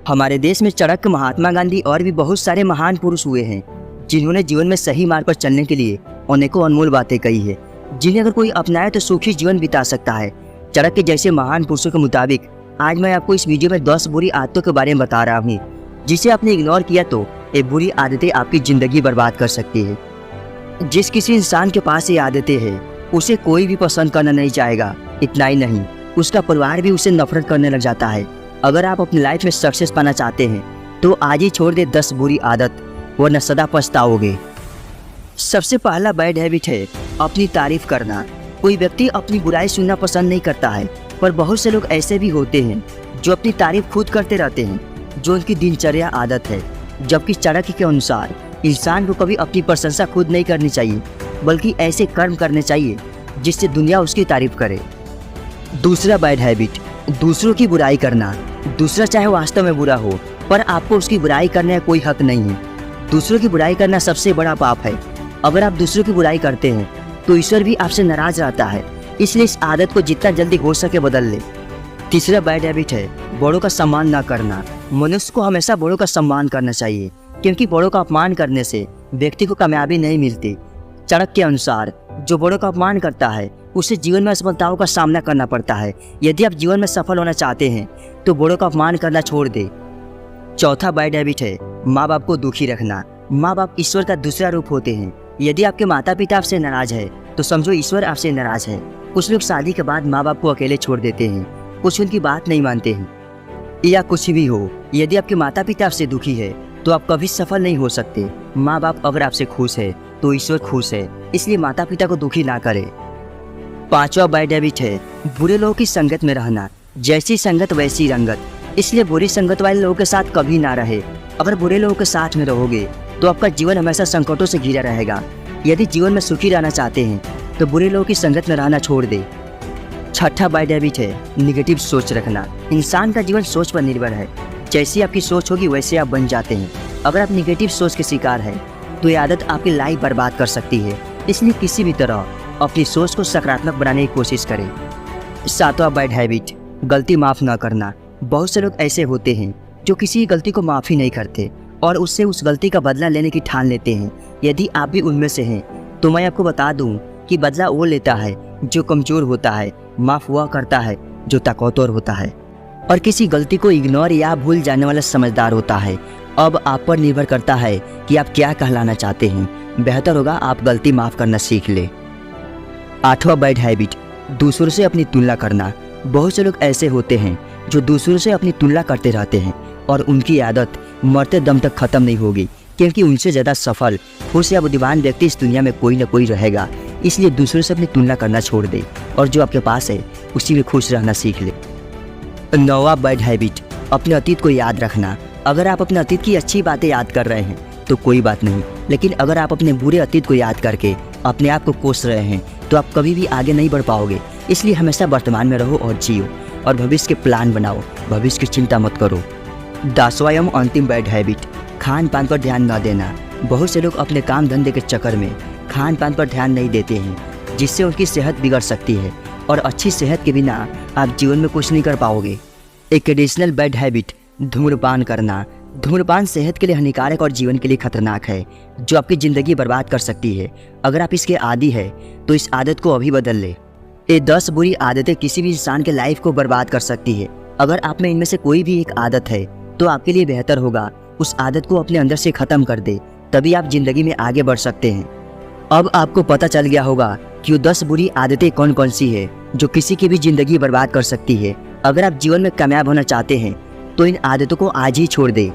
हमारे देश में चाणक्य, महात्मा गांधी और भी बहुत सारे महान पुरुष हुए हैं जिन्होंने जीवन में सही मार्ग पर चलने के लिए अनेकों अनमोल बातें कही है, जिन्हें अगर कोई अपनाए तो सुखी जीवन बिता सकता है। चाणक्य जैसे महान पुरुषों के मुताबिक आज मैं आपको इस वीडियो में 10 बुरी आदतों के बारे में बता रहा हूँ, जिसे आपने इग्नोर किया तो ये बुरी आदतें आपकी जिंदगी बर्बाद कर सकती है। जिस किसी इंसान के पास ये आदतें हैं उसे कोई भी पसंद करना नहीं चाहेगा। इतना ही नहीं, उसका परिवार भी उसे नफरत करने लग जाता है। अगर आप अपनी लाइफ में सक्सेस पाना चाहते हैं तो आज ही छोड़ दे 10 बुरी आदत, वरना सदा पछताओगे। सबसे पहला बैड हैबिट है अपनी तारीफ करना। कोई व्यक्ति अपनी बुराई सुनना पसंद नहीं करता है, पर बहुत से लोग ऐसे भी होते हैं जो अपनी तारीफ खुद करते रहते हैं, जो उनकी दिनचर्या आदत है। जबकि चाणक्य के अनुसार इंसान को कभी अपनी प्रशंसा खुद नहीं करनी चाहिए, बल्कि ऐसे कर्म करने चाहिए जिससे दुनिया उसकी तारीफ करे। दूसरा बैड हैबिट, दूसरों की बुराई करना। दूसरा चाहे वास्तव में बुरा हो, पर आपको उसकी बुराई करने का कोई हक नहीं है। दूसरों की बुराई करना सबसे बड़ा पाप है। अगर आप दूसरों की बुराई करते हैं तो ईश्वर भी आपसे नाराज रहता है, इसलिए इस आदत को जितना जल्दी हो सके बदल ले। तीसरा बैड हैबिट है बड़ों का सम्मान न करना। मनुष्य को हमेशा बड़ों का सम्मान करना चाहिए, क्योंकि बड़ों का अपमान करने से व्यक्ति को कामयाबी नहीं मिलती। चाणक्य के अनुसार जो बड़ों का अपमान करता है उसे जीवन में असफलताओं का सामना करना पड़ता है। यदि आप जीवन में सफल होना चाहते हैं तो बड़ों का अपमान करना छोड़ दे। चौथा बैड हैबिट है माँ बाप को दुखी रखना। माँ बाप ईश्वर का दूसरा रूप होते हैं। यदि आपके माता पिता आपसे नाराज है तो समझो ईश्वर आपसे नाराज है। कुछ लोग शादी के बाद माँ बाप को अकेले छोड़ देते हैं, कुछ उनकी बात नहीं मानते हैं, या कुछ भी हो। यदि आपके माता पिता आपसे दुखी है तो आप कभी सफल नहीं हो सकते। माँ बाप अगर आपसे खुश है तो ईश्वर खुश है, इसलिए माता पिता को दुखी ना करें। पांचवा बैड हैबिट है बुरे लोगों की संगत में रहना। जैसी संगत वैसी रंगत, इसलिए बुरी संगत वाले लोगों के साथ कभी ना रहे। अगर बुरे लोगों के साथ में रहोगे तो आपका जीवन हमेशा संकटों से घिरा रहेगा। यदि जीवन में सुखी रहना चाहते हैं तो बुरे लोगों की संगत में रहना छोड़ दे। छठा बैड हैबिट है निगेटिव सोच रखना। इंसान का जीवन सोच पर निर्भर है। जैसी आपकी सोच होगी वैसे आप बन जाते हैं। अगर आप निगेटिव सोच के शिकार हैं तो ये आदत आपकी लाइफ बर्बाद कर सकती है, इसलिए किसी भी तरह अपनी सोच को सकारात्मक बनाने की कोशिश करें। सातवां बैड हैबिट गलती माफ़ न करना। बहुत से लोग ऐसे होते हैं जो किसी गलती को माफ़ ही नहीं करते और उससे उस गलती का बदला लेने की ठान लेते हैं। यदि आप भी उनमें से हैं तो मैं आपको बता दूं कि बदला वो लेता है जो कमज़ोर होता है, माफ़ हुआ करता है जो ताकतवर होता है, और किसी गलती को इग्नोर या भूल जाने वाला समझदार होता है। अब आप पर निर्भर करता है कि आप क्या कहलाना चाहते हैं। बेहतर होगा आप गलती माफ़ करना सीख ले। आठवां बैड हैबिट दूसरों से अपनी तुलना करना। बहुत से लोग ऐसे होते हैं जो दूसरों से अपनी तुलना करते रहते हैं और उनकी आदत मरते दम तक खत्म नहीं होगी, क्योंकि उनसे ज़्यादा सफल, खुश या बुद्धिमान व्यक्ति इस दुनिया में कोई ना कोई रहेगा। इसलिए दूसरों से अपनी तुलना करना छोड़ दे और जो आपके पास है उसी में खुश रहना सीख ले। नौवां बैड हैबिट अपने अतीत को याद रखना। अगर आप अपने अतीत की अच्छी बातें याद कर रहे हैं तो कोई बात नहीं, लेकिन अगर आप अपने बुरे अतीत को याद करके अपने आप को कोस रहे हैं तो आप कभी भी आगे नहीं बढ़ पाओगे। इसलिए हमेशा वर्तमान में रहो और जियो, और भविष्य के प्लान बनाओ, भविष्य की चिंता मत करो। 10वां एवं अंतिम बैड हैबिट खान पान पर ध्यान न देना। बहुत से लोग अपने काम धंधे के चक्कर में खान पान पर ध्यान नहीं देते हैं, जिससे उनकी सेहत बिगड़ सकती है, और अच्छी सेहत के बिना आप जीवन में कुछ नहीं कर पाओगे। एक एडिशनल बैड हैबिट धूम्रपान करना। धूम्रपान सेहत के लिए हानिकारक और जीवन के लिए खतरनाक है, जो आपकी ज़िंदगी बर्बाद कर सकती है। अगर आप इसके आदी है तो इस आदत को अभी बदल ले। ये 10 बुरी आदतें किसी भी इंसान के लाइफ को बर्बाद कर सकती है। अगर आप में इनमें से कोई भी एक आदत है तो आपके लिए बेहतर होगा उस आदत को अपने अंदर से ख़त्म कर दे, तभी आप ज़िंदगी में आगे बढ़ सकते हैं। अब आपको पता चल गया होगा कि वो 10 बुरी आदतें कौन कौन सी है जो किसी की भी ज़िंदगी बर्बाद कर सकती है। अगर आप जीवन में कामयाब होना चाहते हैं तो इन आदतों को आज ही छोड़ दें।